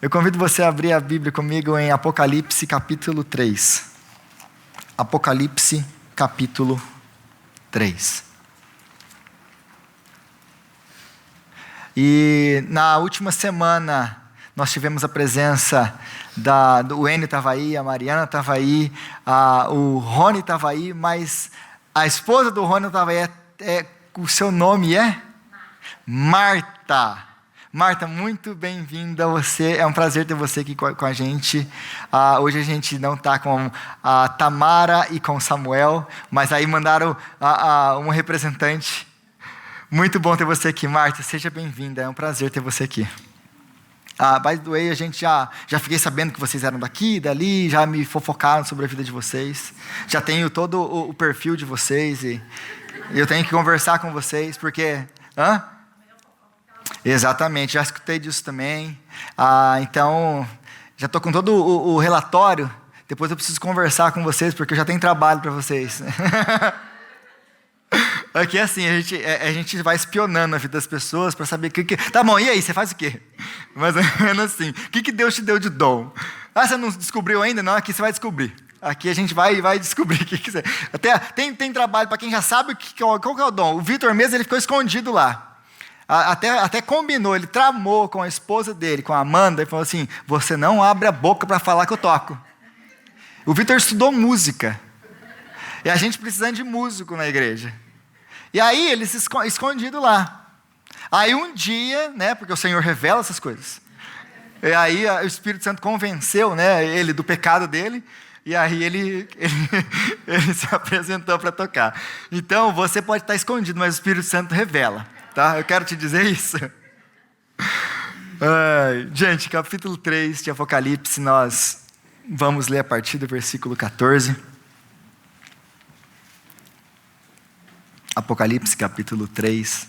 Eu convido você a abrir a Bíblia comigo em Apocalipse capítulo 3. Apocalipse capítulo 3. E na última semana nós tivemos a presença do Enio estava aí, a Mariana estava aí, o Rony estava aí, mas a esposa do Rony estava aí, o seu nome é? Marta. Marta, muito bem-vinda a você, é um prazer ter você aqui com a gente. Hoje a gente não está com a Tamara e com o Samuel, mas aí mandaram um representante. Muito bom ter você aqui, Marta, seja bem-vinda, é um prazer ter você aqui. By the way, a gente já fiquei sabendo que vocês eram daqui, dali, já me fofocaram sobre a vida de vocês, já tenho todo o perfil de vocês e eu tenho que conversar com vocês, porque... Exatamente, já escutei disso também. Então, já estou com todo o relatório. Depois eu preciso conversar com vocês, porque eu já tenho trabalho para vocês. Aqui é assim, a gente vai espionando a vida das pessoas para saber o que... Tá bom, e aí, você faz o quê? Mais ou menos assim. O que Deus te deu de dom? Você não descobriu ainda? Não, aqui você vai descobrir. Aqui a gente vai descobrir o que quiser. Até tem trabalho para quem já sabe qual que é o dom. O Vitor mesmo, ele ficou escondido lá. Até combinou, ele tramou com a esposa dele, com a Amanda, e falou assim, você não abre a boca para falar que eu toco. O Vitor estudou música. E a gente precisando de músico na igreja. E aí ele se escondido lá. Aí um dia, né, porque o Senhor revela essas coisas. E aí o Espírito Santo convenceu, né, ele do pecado dele. E aí ele se apresentou para tocar. Então você pode estar escondido, mas o Espírito Santo revela. Tá? Eu quero te dizer isso. Gente, capítulo 3 de Apocalipse, nós vamos ler a partir do versículo 14. Apocalipse, capítulo 3,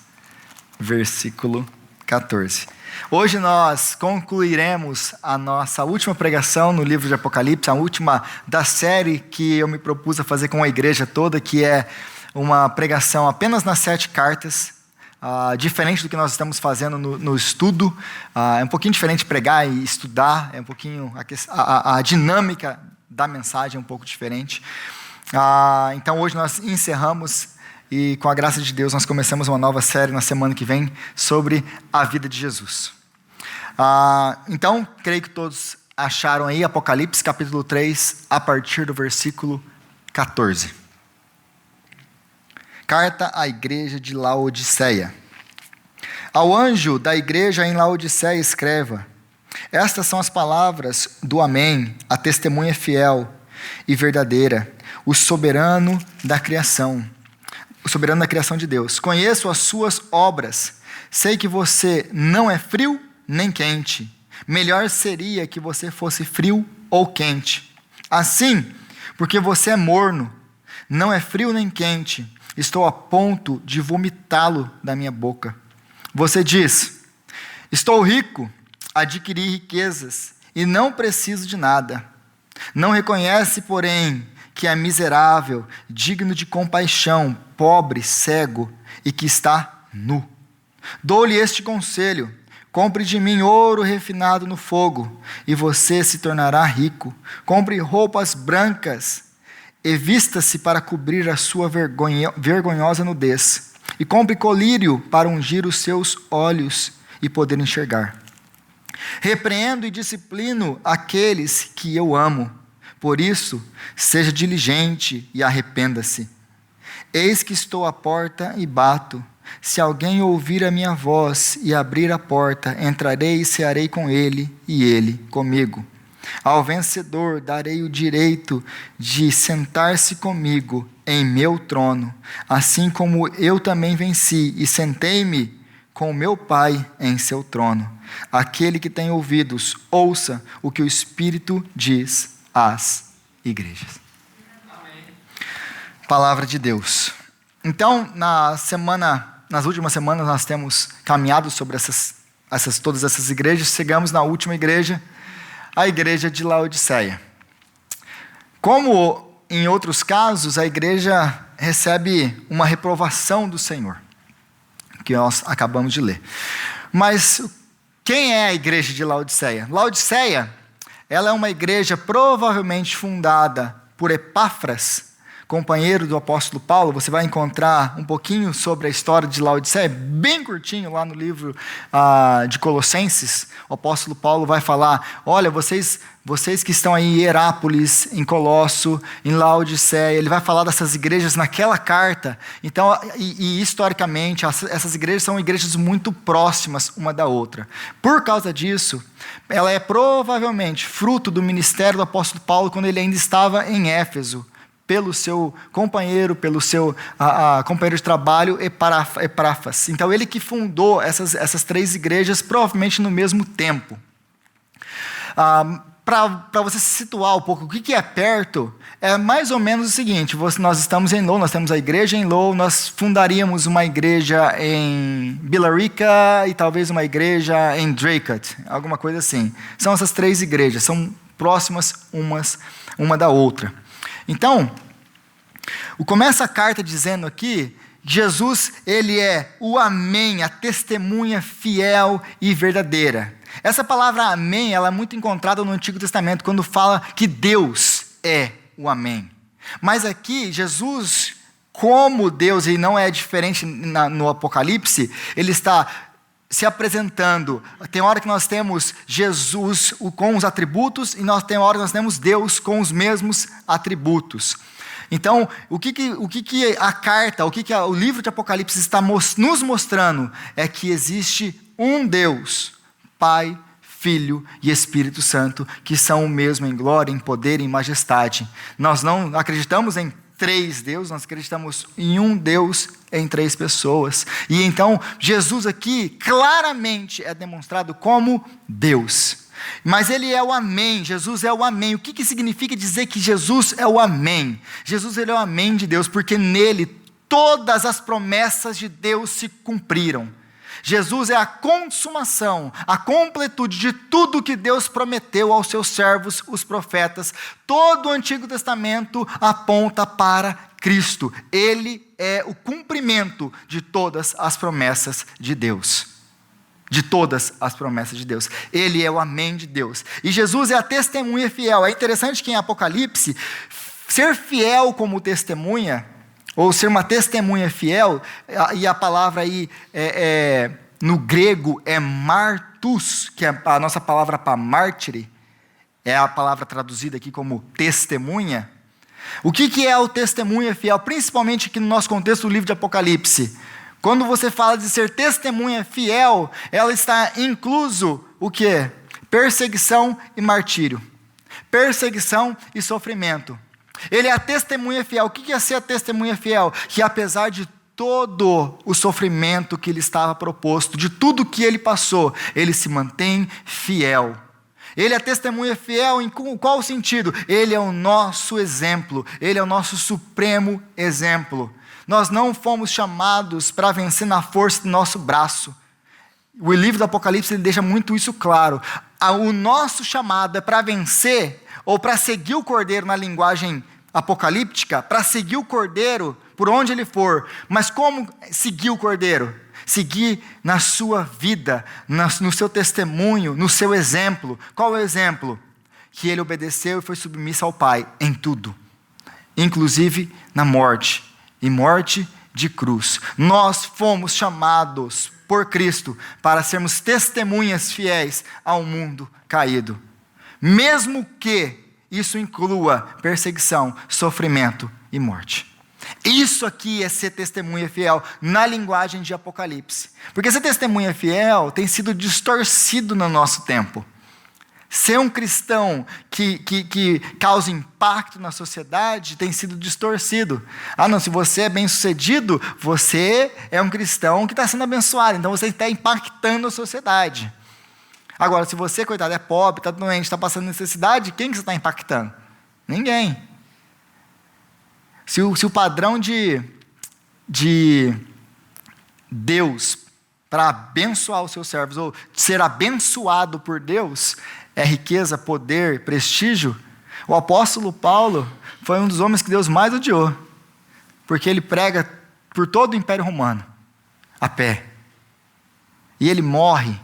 versículo 14. Hoje nós concluiremos a nossa última pregação no livro de Apocalipse, a última da série que eu me propus a fazer com a igreja toda, que é uma pregação apenas nas 7 cartas. Diferente do que nós estamos fazendo no estudo, é um pouquinho diferente pregar e estudar, é um pouquinho a dinâmica da mensagem é um pouco diferente. Então hoje nós encerramos e com a graça de Deus nós começamos uma nova série na semana que vem sobre a vida de Jesus. Então, creio que todos acharam aí Apocalipse capítulo 3, a partir do versículo 14. Carta à igreja de Laodiceia. Ao anjo da igreja em Laodiceia escreva: estas são as palavras do Amém, a testemunha fiel e verdadeira, o soberano da criação de Deus. Conheço as suas obras, sei que você não é frio nem quente. Melhor seria que você fosse frio ou quente. Assim, porque você é morno, não é frio nem quente, estou a ponto de vomitá-lo da minha boca. Você diz: estou rico, adquiri riquezas e não preciso de nada. Não reconhece, porém, que é miserável, digno de compaixão, pobre, cego e que está nu. Dou-lhe este conselho: compre de mim ouro refinado no fogo e você se tornará rico. Compre roupas brancas e vista-se para cobrir a sua vergonhosa nudez. E compre colírio para ungir os seus olhos e poder enxergar. Repreendo e disciplino aqueles que eu amo. Por isso, seja diligente e arrependa-se. Eis que estou à porta e bato. Se alguém ouvir a minha voz e abrir a porta, entrarei e cearei com ele e ele comigo. Ao vencedor darei o direito de sentar-se comigo em meu trono, assim como eu também venci e sentei-me com meu Pai em seu trono. Aquele que tem ouvidos, ouça o que o Espírito diz às igrejas. Amém. Palavra de Deus. Então, nas últimas semanas nós temos caminhado sobre todas essas igrejas. Chegamos na última igreja, a igreja de Laodiceia. Como em outros casos, a igreja recebe uma reprovação do Senhor, que nós acabamos de ler. Mas Quem é a igreja de Laodiceia? Laodiceia, ela é uma igreja provavelmente fundada por Epáfras, companheiro do apóstolo Paulo. Você vai encontrar um pouquinho sobre a história de Laodiceia, bem curtinho, lá no livro de Colossenses. O apóstolo Paulo vai falar, olha, vocês que estão aí em Hierápolis, em Colosso, em Laodiceia, ele vai falar dessas igrejas naquela carta. Então, e historicamente, essas igrejas são igrejas muito próximas uma da outra. Por causa disso, ela é provavelmente fruto do ministério do apóstolo Paulo quando ele ainda estava em Éfeso, pelo seu companheiro, pelo seu companheiro de trabalho, Epáfras. Então, ele que fundou essas 3 igrejas, provavelmente no mesmo tempo. Para você se situar um pouco, o que é perto, é mais ou menos o seguinte: nós estamos em Lowell, nós temos a igreja em Lowell, nós fundaríamos uma igreja em Billerica e talvez uma igreja em Draycott, alguma coisa assim. São essas 3 igrejas, são próximas uma da outra. Então, começa a carta dizendo aqui, Jesus, ele é o Amém, a testemunha fiel e verdadeira. Essa palavra Amém, ela é muito encontrada no Antigo Testamento, quando fala que Deus é o Amém. Mas aqui, Jesus, como Deus, e não é diferente no Apocalipse, ele está se apresentando. Tem hora que nós temos Jesus com os atributos, e tem hora que nós temos Deus com os mesmos atributos. Então, o que a carta, o livro de Apocalipse está nos mostrando é que existe um Deus, Pai, Filho e Espírito Santo, que são o mesmo em glória, em poder e em majestade. Nós não acreditamos em 3 deuses, nós acreditamos em um Deus em 3 pessoas. E então, Jesus aqui claramente é demonstrado como Deus. Mas ele é o Amém, Jesus é o Amém. O que significa dizer que Jesus é o Amém? Jesus, ele é o Amém de Deus, porque nele todas as promessas de Deus se cumpriram. Jesus é a consumação, a completude de tudo que Deus prometeu aos seus servos, os profetas. Todo o Antigo Testamento aponta para Cristo. Ele é o cumprimento de todas as promessas de Deus. De todas as promessas de Deus. Ele é o Amém de Deus. E Jesus é a testemunha fiel. É interessante que em Apocalipse, ser fiel como testemunha, ou ser uma testemunha fiel, e a palavra aí no grego é martus, que é a nossa palavra para mártire, é a palavra traduzida aqui como testemunha. O que é o testemunha fiel? Principalmente aqui no nosso contexto do livro de Apocalipse. Quando você fala de ser testemunha fiel, ela está incluso o quê? Perseguição e martírio. Perseguição e sofrimento. Ele é a testemunha fiel. O que é ser a testemunha fiel? Que apesar de todo o sofrimento que lhe estava proposto, de tudo que ele passou, ele se mantém fiel. Ele é testemunha fiel em qual sentido? Ele é o nosso exemplo, ele é o nosso supremo exemplo. Nós não fomos chamados para vencer na força do nosso braço. O livro do Apocalipse ele deixa muito isso claro. O nosso chamado é para vencer, ou para seguir o Cordeiro na linguagem apocalíptica, para seguir o Cordeiro por onde ele for. Mas como seguir o Cordeiro? Seguir na sua vida, no seu testemunho, no seu exemplo. Qual é o exemplo? Que ele obedeceu e foi submisso ao Pai em tudo, inclusive na morte, e morte de cruz. Nós fomos chamados por Cristo para sermos testemunhas fiéis ao mundo caído, mesmo que isso inclua perseguição, sofrimento e morte. Isso aqui é ser testemunha fiel na linguagem de Apocalipse. Porque ser testemunha fiel tem sido distorcido no nosso tempo. Ser um cristão que causa impacto na sociedade tem sido distorcido. Não, se você é bem sucedido, você é um cristão que está sendo abençoado, então você está impactando a sociedade. Agora, se você, coitado, é pobre, está doente, está passando necessidade, quem que você está impactando? Ninguém. Se o padrão de Deus para abençoar os seus servos, ou ser abençoado por Deus, é riqueza, poder, prestígio, o apóstolo Paulo foi um dos homens que Deus mais odiou, porque ele prega por todo o Império Romano, a pé. E ele morre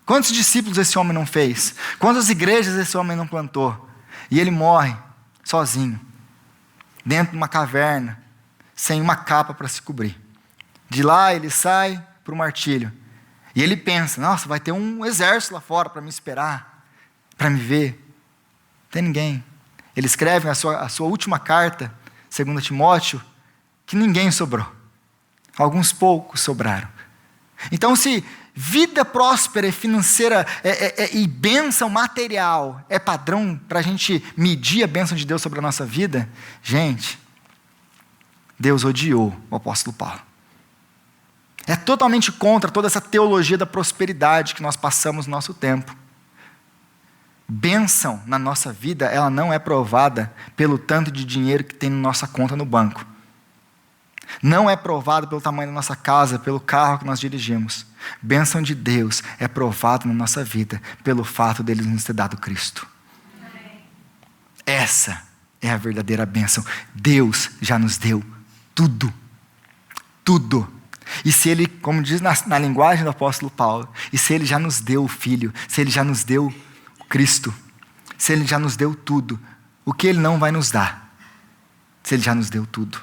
Quantos discípulos esse homem não fez? Quantas igrejas esse homem não plantou? E ele morre sozinho, dentro de uma caverna, sem uma capa para se cobrir. De lá ele sai para o martírio. E ele pensa, nossa, vai ter um exército lá fora para me esperar, para me ver. Não tem ninguém. Ele escreve a sua última carta, 2 Timóteo, que ninguém sobrou. Alguns poucos sobraram. Então, se vida próspera e financeira e bênção material é padrão para a gente medir a bênção de Deus sobre a nossa vida, gente, Deus odiou o apóstolo Paulo. É totalmente contra toda essa teologia da prosperidade que nós passamos no nosso tempo. Bênção na nossa vida, ela não é provada pelo tanto de dinheiro que tem na nossa conta no banco. Não é provado pelo tamanho da nossa casa, pelo carro que nós dirigimos. Bênção de Deus é provado na nossa vida pelo fato dele nos ter dado Cristo. Essa é a verdadeira bênção. Deus já nos deu tudo. Tudo. E se ele, como diz na linguagem do apóstolo Paulo, e se ele já nos deu o Filho, se ele já nos deu Cristo, se ele já nos deu tudo, o que ele não vai nos dar? Se ele já nos deu tudo.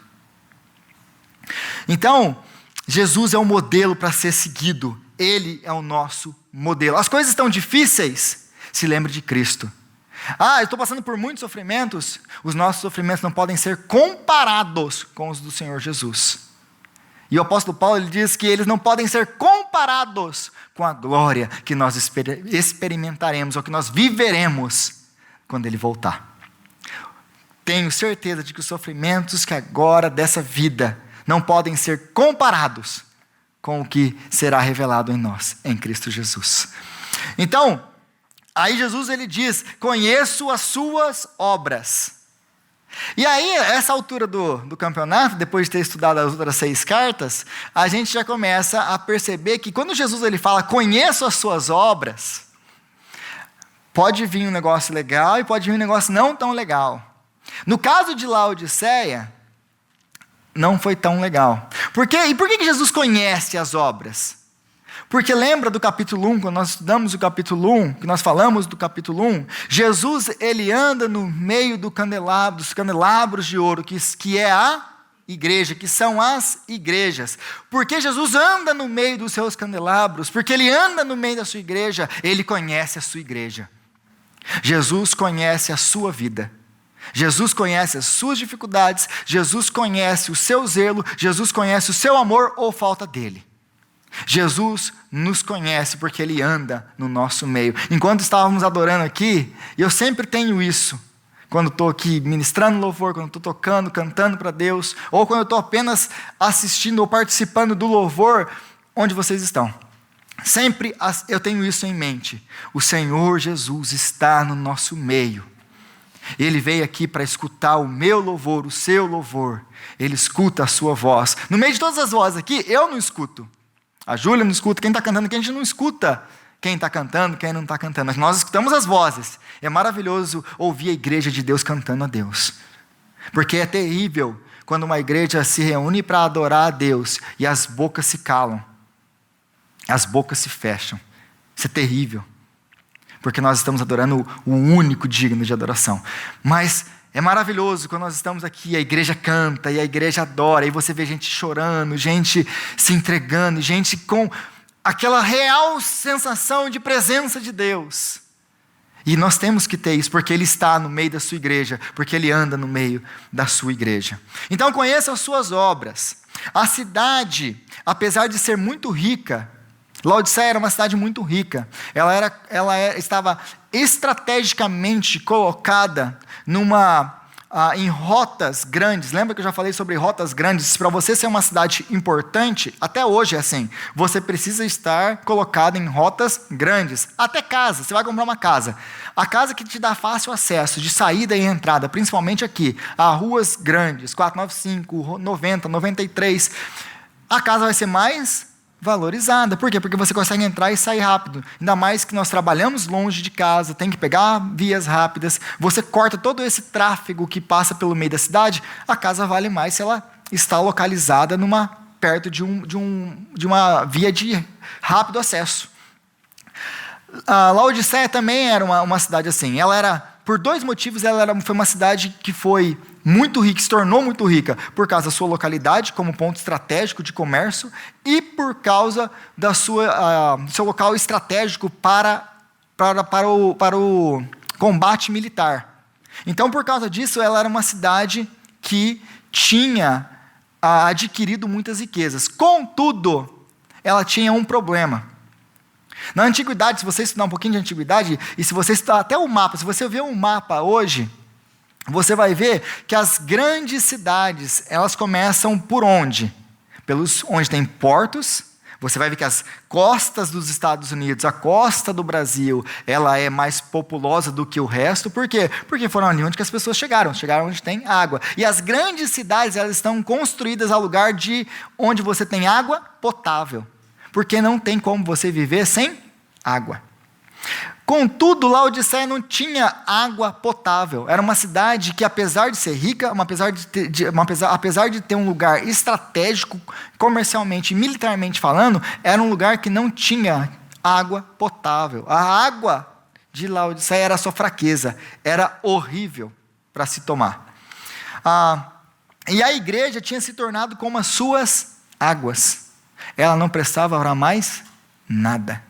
Então, Jesus é o modelo para ser seguido. Ele é o nosso modelo. As coisas estão difíceis, se lembre de Cristo. Eu estou passando por muitos sofrimentos. Os nossos sofrimentos não podem ser comparados com os do Senhor Jesus. E o apóstolo Paulo ele diz que eles não podem ser comparados com a glória que nós experimentaremos, ou que nós viveremos quando ele voltar. Tenho certeza de que os sofrimentos que agora dessa vida não podem ser comparados com o que será revelado em nós, em Cristo Jesus. Então, aí Jesus ele diz, conheço as suas obras. E aí, essa altura do campeonato, depois de ter estudado as outras 6 cartas, a gente já começa a perceber que quando Jesus ele fala, conheço as suas obras, pode vir um negócio legal e pode vir um negócio não tão legal. No caso de Laodiceia, não foi tão legal. Por quê? E por que Jesus conhece as obras? Porque lembra do capítulo 1, quando nós estudamos o capítulo 1, que nós falamos do capítulo 1, Jesus, ele anda no meio dos candelabros de ouro, que é a igreja, que são as igrejas. Porque Jesus anda no meio dos seus candelabros, porque ele anda no meio da sua igreja, ele conhece a sua igreja. Jesus conhece a sua vida. Jesus conhece as suas dificuldades, Jesus conhece o seu zelo, Jesus conhece o seu amor ou falta dele. Jesus nos conhece porque ele anda no nosso meio. Enquanto estávamos adorando aqui, eu sempre tenho isso, quando estou aqui ministrando louvor, quando estou tocando, cantando para Deus, ou quando eu estou apenas assistindo ou participando do louvor, onde vocês estão. Sempre eu tenho isso em mente. O Senhor Jesus está no nosso meio. Ele veio aqui para escutar o meu louvor, o seu louvor. Ele escuta a sua voz. No meio de todas as vozes aqui, eu não escuto. A Júlia não escuta, quem está cantando aqui, a gente não escuta quem está cantando, quem não está cantando. Mas nós escutamos as vozes. É maravilhoso ouvir a igreja de Deus cantando a Deus. Porque é terrível quando uma igreja se reúne para adorar a Deus e as bocas se calam. As bocas se fecham. Isso é terrível. Porque nós estamos adorando o único digno de adoração. Mas é maravilhoso quando nós estamos aqui, a igreja canta e a igreja adora, e você vê gente chorando, gente se entregando, gente com aquela real sensação de presença de Deus. E nós temos que ter isso, porque Ele está no meio da sua igreja, porque Ele anda no meio da sua igreja. Então conheça as suas obras. A cidade, apesar de ser muito rica, Laodiceia era uma cidade muito rica. Ela estava estrategicamente colocada em rotas grandes. Lembra que eu já falei sobre rotas grandes? Para você ser uma cidade importante, até hoje é assim, você precisa estar colocado em rotas grandes. Até casa, você vai comprar uma casa. A casa que te dá fácil acesso de saída e entrada, principalmente aqui, a ruas grandes, 495, 90, 93, a casa vai ser mais valorizada. Por quê? Porque você consegue entrar e sair rápido. Ainda mais que nós trabalhamos longe de casa, tem que pegar vias rápidas. Você corta todo esse tráfego que passa pelo meio da cidade, a casa vale mais se ela está localizada perto de uma via de rápido acesso. A Laodiceia também era uma cidade assim. Ela era, por dois motivos, foi uma cidade que foi muito rica, se tornou muito rica, por causa da sua localidade, como ponto estratégico de comércio, e por causa do seu local estratégico para o combate militar. Então, por causa disso, ela era uma cidade que tinha adquirido muitas riquezas. Contudo, ela tinha um problema. Na antiguidade, se você estudar um pouquinho de antiguidade, e se você estudar até o mapa, se você ver um mapa hoje, você vai ver que as grandes cidades, elas começam por onde? Onde tem portos. Você vai ver que as costas dos Estados Unidos, a costa do Brasil, ela é mais populosa do que o resto. Por quê? Porque foram ali onde que as pessoas chegaram onde tem água. E as grandes cidades, elas estão construídas ao lugar de onde você tem água potável. Porque não tem como você viver sem água. Contudo, Laodiceia não tinha água potável. Era uma cidade que, apesar de ser rica, apesar de ter um lugar estratégico, comercialmente e militarmente falando, era um lugar que não tinha água potável. A água de Laodiceia era a sua fraqueza, era horrível para se tomar. E a igreja tinha se tornado como as suas águas. Ela não prestava para mais nada.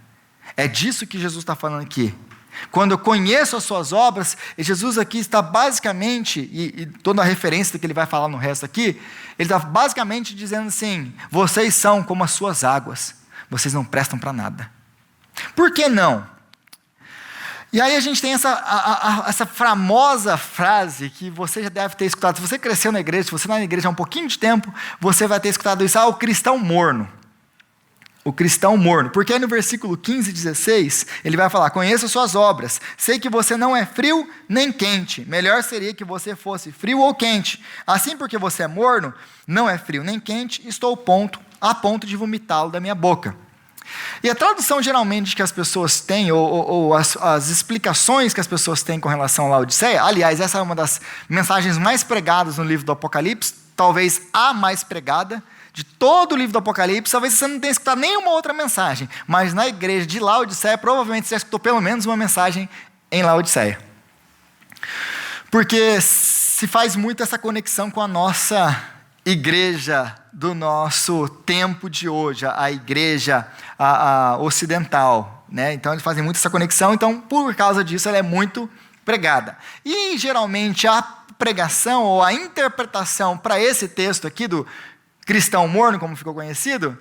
É disso que Jesus está falando aqui. Quando eu conheço as suas obras, Jesus aqui está basicamente, e toda a referência que ele vai falar no resto aqui, ele está basicamente dizendo assim: vocês são como as suas águas, vocês não prestam para nada. Por que não? E aí a gente tem essa famosa frase que você já deve ter escutado. Se você cresceu na igreja, se você está na igreja há um pouquinho de tempo, você vai ter escutado isso: o cristão morno. O cristão morno, porque aí no versículo 15 e 16, ele vai falar: conheço suas obras, sei que você não é frio nem quente, melhor seria que você fosse frio ou quente, assim porque você é morno, não é frio nem quente, estou a ponto de vomitá-lo da minha boca. E a tradução geralmente que as pessoas têm, ou as explicações que as pessoas têm com relação a Laodiceia, aliás, essa é uma das mensagens mais pregadas no livro do Apocalipse, talvez a mais pregada, de todo o livro do Apocalipse. Talvez você não tenha escutado nenhuma outra mensagem, mas na igreja de Laodiceia, provavelmente você já escutou pelo menos uma mensagem em Laodiceia. Porque se faz muito essa conexão com a nossa igreja do nosso tempo de hoje, a igreja ocidental, né? Então eles fazem muito essa conexão, então por causa disso ela é muito pregada. E geralmente a pregação ou a interpretação para esse texto aqui do cristão morno, como ficou conhecido.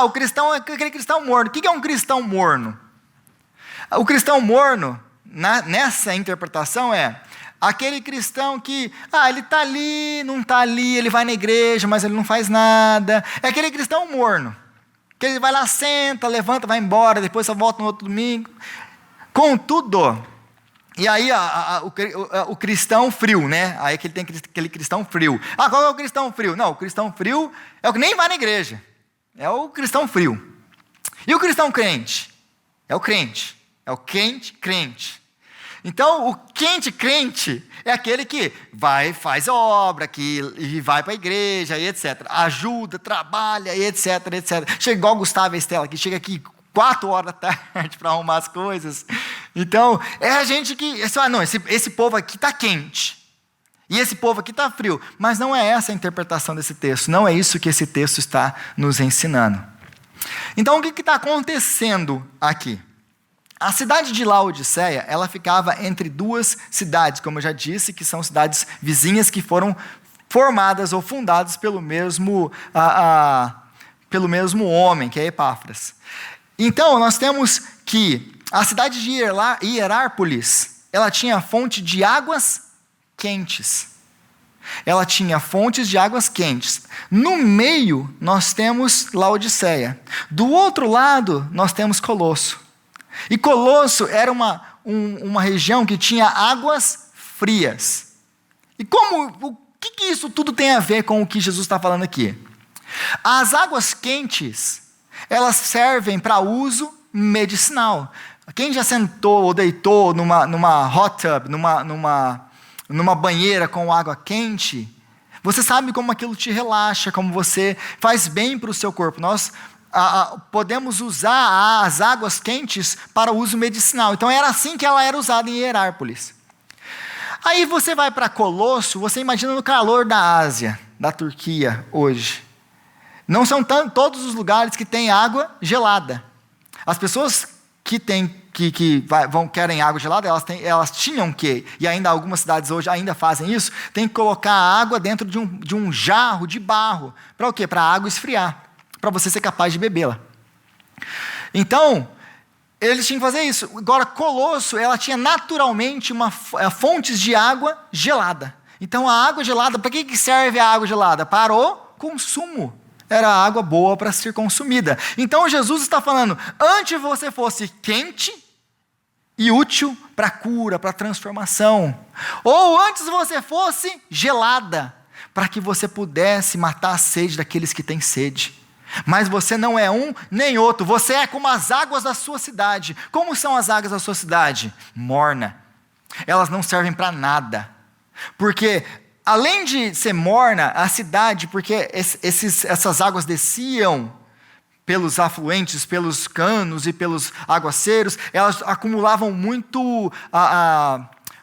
O cristão é aquele cristão morno. O que é um cristão morno? O cristão morno, nessa interpretação, é aquele cristão que, ele está ali, não está ali, ele vai na igreja, mas ele não faz nada. É aquele cristão morno, que ele vai lá, senta, levanta, vai embora, depois só volta no outro domingo. Contudo, e aí o cristão frio, né? Aí que ele tem aquele cristão frio. Qual é o cristão frio? Não, o cristão frio é o que nem vai na igreja. É o cristão frio. E o cristão crente? É o crente. É o quente crente. Então, o quente crente é aquele que vai, faz obra, e vai para a igreja, e etc. Ajuda, trabalha, e etc, etc. Chega igual o Gustavo e a Estela, que chega aqui 4 horas da tarde para arrumar as coisas. Então, é a gente que... esse povo aqui está quente. E esse povo aqui está frio. Mas não é essa a interpretação desse texto. Não é isso que esse texto está nos ensinando. Então, o que está acontecendo aqui? A cidade de Laodiceia, ela ficava entre duas cidades, como eu já disse, que são cidades vizinhas que foram formadas ou fundadas pelo mesmo homem, que é Epáfras. Então, nós temos que a cidade de Hierápolis, ela tinha fonte de águas quentes. Ela tinha fontes de águas quentes. No meio, nós temos Laodiceia. Do outro lado, nós temos Colosso. E Colosso era uma região que tinha águas frias. E o que isso tudo tem a ver com o que Jesus está falando aqui? As águas quentes, elas servem para uso medicinal. Quem já sentou ou deitou numa hot tub, numa banheira com água quente, você sabe como aquilo te relaxa, como você faz bem para o seu corpo. podemos usar as águas quentes para uso medicinal. Então era assim que ela era usada em Hierápolis. Aí você vai para Colosso, você imagina no calor da Ásia, da Turquia hoje. Não são todos os lugares que tem água gelada. As pessoas que querem água gelada, elas tinham que, e ainda algumas cidades hoje ainda fazem isso, tem que colocar a água dentro de um jarro de barro. Para o quê? Para a água esfriar, para você ser capaz de bebê-la. Então, eles tinham que fazer isso. Agora, Colosso, ela tinha naturalmente fontes de água gelada. Então, a água gelada, para que serve a água gelada? Para o consumo. Era água boa para ser consumida. Então, Jesus está falando, antes você fosse quente e útil para cura, para transformação. Ou antes você fosse gelada, para que você pudesse matar a sede daqueles que têm sede. Mas você não é um nem outro, você é como as águas da sua cidade. Como são as águas da sua cidade? Morna. Elas não servem para nada. Porque, além de ser morna, a cidade, porque essas águas desciam pelos afluentes, pelos canos e pelos aguaceiros, elas acumulavam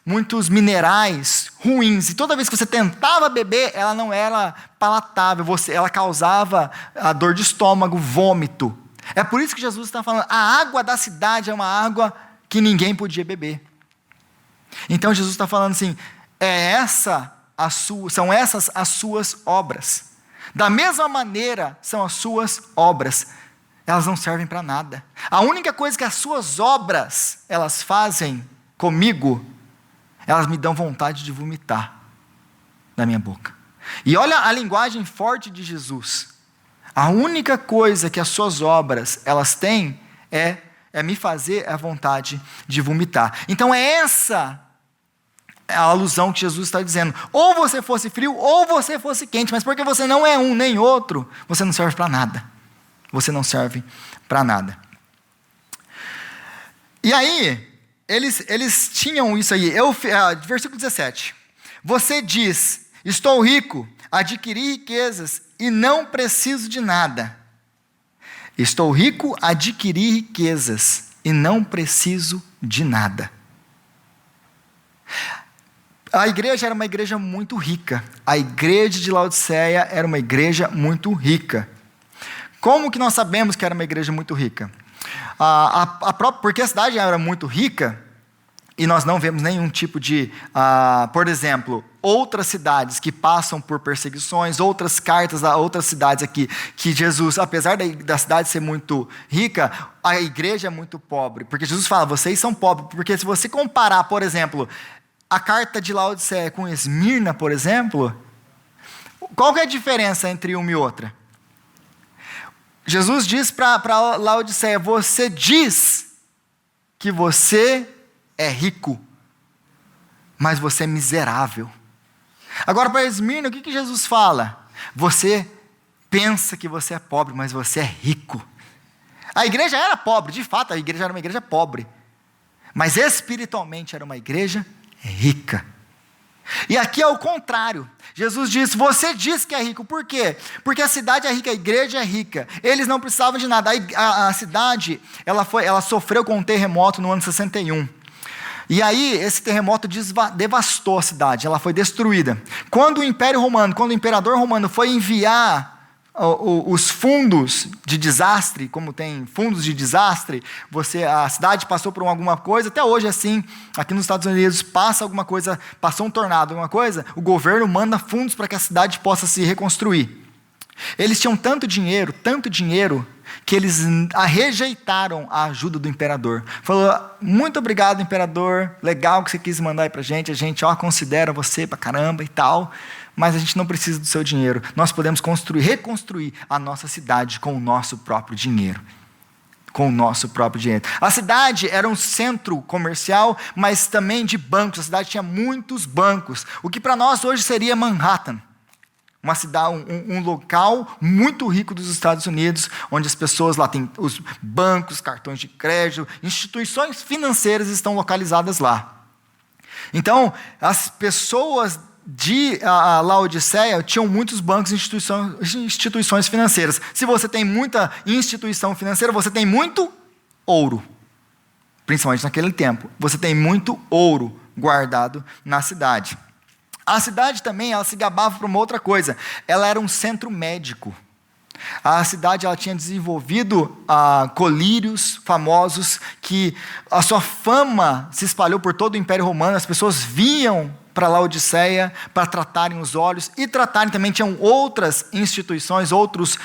muitos minerais ruins, e toda vez que você tentava beber, ela não era palatável, ela causava a dor de estômago, vômito. É por isso que Jesus está falando, a água da cidade é uma água que ninguém podia beber. Então Jesus está falando assim, são essas as suas obras. Da mesma maneira são as suas obras. Elas não servem para nada. A única coisa que as suas obras, elas fazem comigo, elas me dão vontade de vomitar da minha boca. E olha a linguagem forte de Jesus. A única coisa que as suas obras, elas têm, é me fazer a vontade de vomitar. Então é essa a alusão que Jesus está dizendo. Ou você fosse frio, ou você fosse quente, mas porque você não é um nem outro, você não serve para nada. Você não serve para nada. E aí, eles tinham isso aí. Versículo 17. Você diz, estou rico, adquiri riquezas e não preciso de nada. Estou rico, adquiri riquezas e não preciso de nada. A igreja era uma igreja muito rica. A igreja de Laodiceia era uma igreja muito rica. Como que nós sabemos que era uma igreja muito rica? Porque a cidade era muito rica, e nós não vemos nenhum tipo de, por exemplo, outras cidades que passam por perseguições, outras cartas a outras cidades aqui, que Jesus, apesar da cidade ser muito rica, a igreja é muito pobre, porque Jesus fala, vocês são pobres, porque se você comparar, por exemplo, a carta de Laodiceia com Esmirna, por exemplo, qual que é a diferença entre uma e outra? Jesus diz para Laodiceia, você diz que você é rico, mas você é miserável. Agora para Esmirna, o que Jesus fala? Você pensa que você é pobre, mas você é rico. A igreja era pobre, de fato, a igreja era uma igreja pobre, mas espiritualmente era uma igreja rica. E aqui é o contrário. Jesus diz, você diz que é rico. Por quê? Porque a cidade é rica, a igreja é rica. Eles não precisavam de nada. A cidade, ela sofreu com um terremoto no ano 61. E aí, esse terremoto devastou a cidade, ela foi destruída. Quando o imperador romano foi enviar os fundos de desastre, como tem fundos de desastre, a cidade passou por alguma coisa, até hoje assim, aqui nos Estados Unidos, passa alguma coisa, passou um tornado, alguma coisa, o governo manda fundos para que a cidade possa se reconstruir. Eles tinham tanto dinheiro, que eles rejeitaram a ajuda do imperador. Falou, muito obrigado, imperador, legal que você quis mandar aí para a gente considera você pra caramba e tal, mas a gente não precisa do seu dinheiro. Nós podemos reconstruir a nossa cidade com o nosso próprio dinheiro. A cidade era um centro comercial, mas também de bancos. A cidade tinha muitos bancos, o que para nós hoje seria Manhattan. Uma cidade, um local muito rico dos Estados Unidos, onde as pessoas lá têm os bancos, cartões de crédito, instituições financeiras estão localizadas lá. Então, as pessoas de Laodiceia tinham muitos bancos e instituições financeiras. Se você tem muita instituição financeira, você tem muito ouro. Principalmente naquele tempo. Você tem muito ouro guardado na cidade. A cidade também, ela se gabava por uma outra coisa. Ela era um centro médico. A cidade, ela tinha desenvolvido colírios famosos, que a sua fama se espalhou por todo o Império Romano. As pessoas vinham para Laodiceia para tratarem os olhos e tratarem também. Tinham outras instituições, outros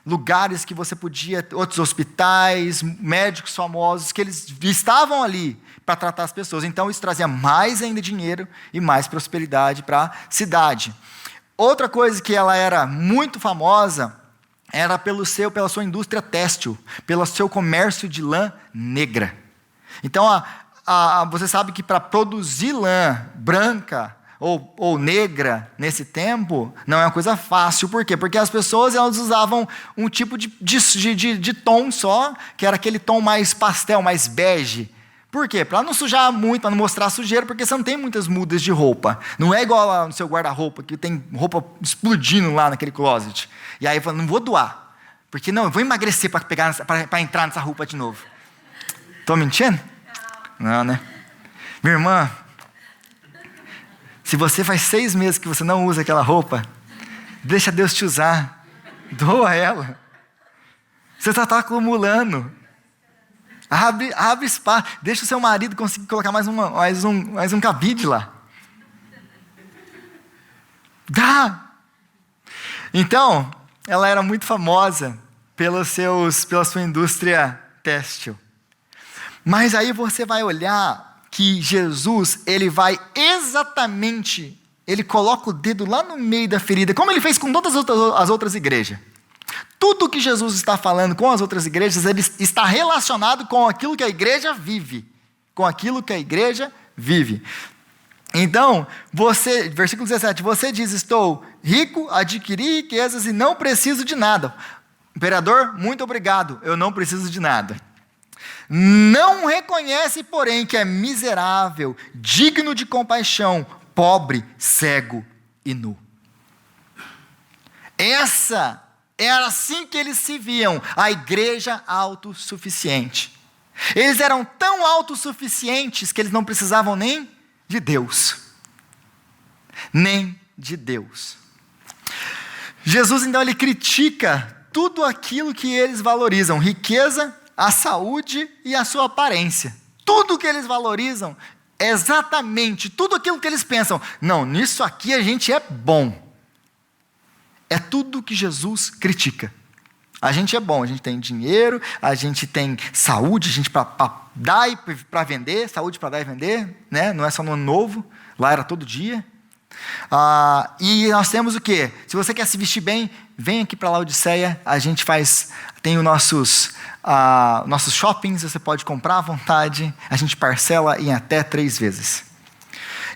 lugares que você podia, outros hospitais, médicos famosos, que eles estavam ali para tratar as pessoas. Então isso trazia mais ainda dinheiro e mais prosperidade para a cidade. Outra coisa que ela era muito famosa era pela sua indústria têxtil, pelo seu comércio de lã negra. Então você sabe que para produzir lã branca ou negra nesse tempo, não é uma coisa fácil. Por quê? Porque as pessoas, elas usavam um tipo de tom só, que era aquele tom mais pastel, mais bege. Por quê? Para não sujar muito, para não mostrar sujeira, porque você não tem muitas mudas de roupa. Não é igual lá no seu guarda-roupa, que tem roupa explodindo lá naquele closet. E aí eu falo, não vou doar, porque não, eu vou emagrecer para entrar nessa roupa de novo. Estou mentindo? Não, né? Minha irmã, se você faz 6 meses que você não usa aquela roupa, deixa Deus te usar. Doa ela. Você está acumulando. Abre espaço. Deixa o seu marido conseguir colocar mais um cabide lá. Dá. Então, ela era muito famosa pela sua indústria têxtil. Mas aí você vai olhar que Jesus, ele vai exatamente, ele coloca o dedo lá no meio da ferida, como ele fez com todas as outras igrejas. Tudo que Jesus está falando com as outras igrejas, ele está relacionado com aquilo que a igreja vive. Com aquilo que a igreja vive. Então, versículo 17, você diz, estou rico, adquiri riquezas e não preciso de nada. Imperador, muito obrigado, eu não preciso de nada. Não reconhece, porém, que é miserável, digno de compaixão, pobre, cego e nu. Era assim que eles se viam, a igreja autossuficiente. Eles eram tão autossuficientes que eles não precisavam nem de Deus. Nem de Deus. Jesus, então, ele critica tudo aquilo que eles valorizam, riqueza, a saúde e a sua aparência. Tudo que eles valorizam, exatamente, tudo aquilo que eles pensam, não, nisso aqui a gente é bom. É tudo que Jesus critica. A gente é bom, a gente tem dinheiro, a gente tem saúde, a gente para dar e para vender, saúde para dar e vender, né? Não é só no ano novo, lá era todo dia. E nós temos o quê? Se você quer se vestir bem, vem aqui para Laodiceia, a gente tem os nossos shoppings, você pode comprar à vontade, a gente parcela em até 3 vezes.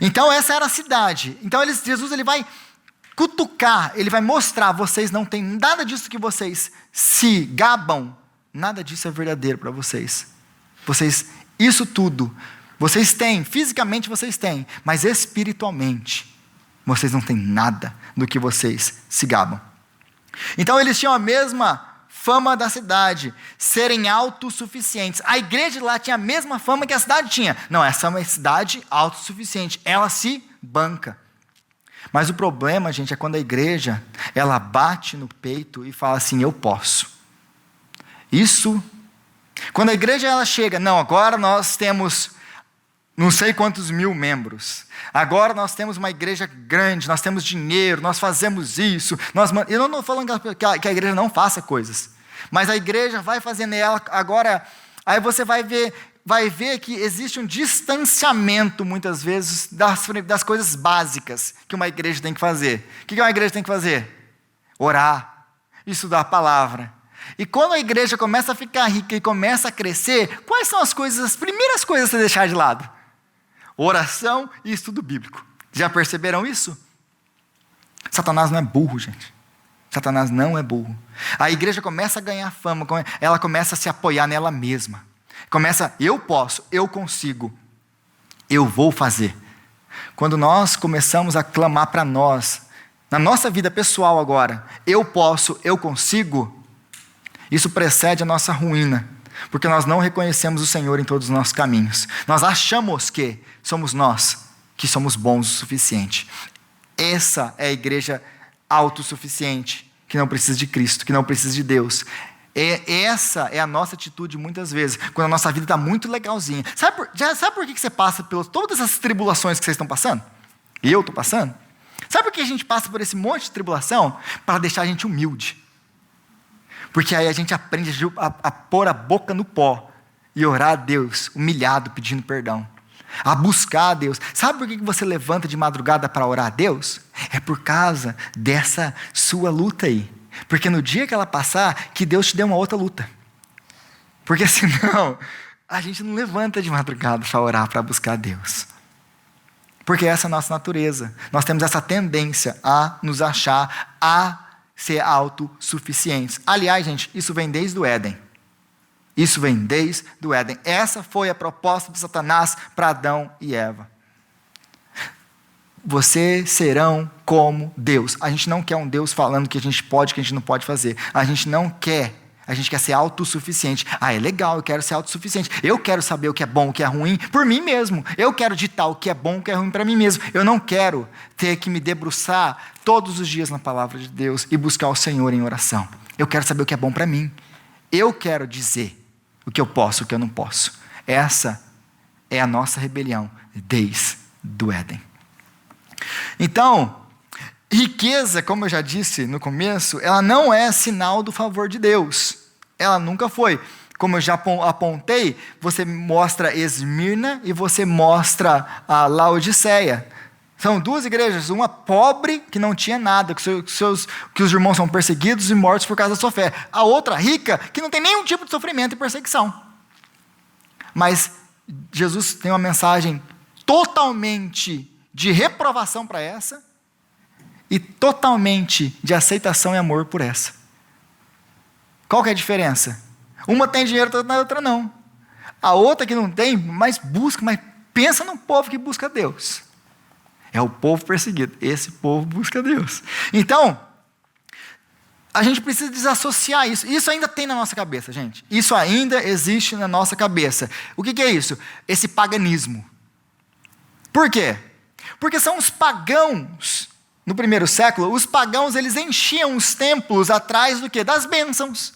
Então essa era a cidade. Então Jesus ele vai cutucar, ele vai mostrar, vocês não têm nada disso que vocês se gabam, nada disso é verdadeiro para vocês. Isso tudo, vocês têm, fisicamente vocês têm, mas espiritualmente, vocês não têm nada do que vocês se gabam. Então eles tinham a mesma fama da cidade, serem autossuficientes. A igreja lá tinha a mesma fama que a cidade tinha. Não, essa é uma cidade autossuficiente, ela se banca. Mas o problema, gente, é quando a igreja, ela bate no peito e fala assim, eu posso. Quando a igreja ela chega, não, agora nós temos não sei quantos mil membros. Agora nós temos uma igreja grande, nós temos dinheiro, nós fazemos isso. Eu não estou falando que a igreja não faça coisas, mas a igreja vai fazendo ela agora. Aí você vai ver que existe um distanciamento, muitas vezes, das coisas básicas que uma igreja tem que fazer. O que uma igreja tem que fazer? Orar, estudar a palavra. E quando a igreja começa a ficar rica e começa a crescer, quais são as primeiras coisas a você deixar de lado? Oração e estudo bíblico. Já perceberam isso? Satanás não é burro, gente. Satanás não é burro. A igreja começa a ganhar fama, ela começa a se apoiar nela mesma. Eu posso, eu consigo, eu vou fazer. Quando nós começamos a clamar para nós, na nossa vida pessoal agora, eu posso, eu consigo, isso precede a nossa ruína, porque nós não reconhecemos o Senhor em todos os nossos caminhos. Nós achamos que somos nós, que somos bons o suficiente. Essa é a igreja autossuficiente, que não precisa de Cristo, que não precisa de Deus. Essa é a nossa atitude muitas vezes, quando a nossa vida está muito legalzinha. Sabe por que você passa por todas essas tribulações que vocês estão passando? E eu estou passando? Sabe por que a gente passa por esse monte de tribulação? Para deixar a gente humilde. Porque aí a gente aprende a pôr a boca no pó e orar a Deus, humilhado, pedindo perdão. A buscar a Deus. Sabe por que você levanta de madrugada para orar a Deus? É por causa dessa sua luta aí. Porque no dia que ela passar, que Deus te dê uma outra luta. Porque senão, a gente não levanta de madrugada para orar, para buscar a Deus. Porque essa é a nossa natureza. Nós temos essa tendência a nos achar, a ser autossuficientes. Aliás, gente, isso vem desde o Éden. Isso vem desde o Éden. Essa foi a proposta de Satanás para Adão e Eva. Vocês serão como Deus. A gente não quer um Deus falando que a gente pode, que a gente não pode fazer. A gente não quer. A gente quer ser autossuficiente. Ah, é legal, eu quero ser autossuficiente. Eu quero saber o que é bom, o que é ruim, por mim mesmo. Eu quero ditar o que é bom, o que é ruim para mim mesmo. Eu não quero ter que me debruçar todos os dias na palavra de Deus e buscar o Senhor em oração. Eu quero saber o que é bom para mim. Eu quero dizer o que eu posso, o que eu não posso. Essa é a nossa rebelião desde o Éden. Então, riqueza, como eu já disse no começo, ela não é sinal do favor de Deus. Ela nunca foi. Como eu já apontei, você mostra Esmirna e você mostra a Laodiceia. São duas igrejas, uma pobre, que não tinha nada, que os irmãos são perseguidos e mortos por causa da sua fé. A outra, rica, que não tem nenhum tipo de sofrimento e perseguição. Mas Jesus tem uma mensagem totalmente de reprovação para essa, e totalmente de aceitação e amor por essa. Qual que é a diferença? Uma tem dinheiro, a outra não. A outra que não tem, mas busca, mas pensa num povo que busca Deus. É o povo perseguido. Esse povo busca Deus. Então, a gente precisa desassociar isso. Isso ainda tem na nossa cabeça, gente. Isso ainda existe na nossa cabeça. O que é isso? Esse paganismo. Por quê? Porque são os pagãos. No primeiro século, os pagãos eles enchiam os templos atrás do quê? Das bênçãos.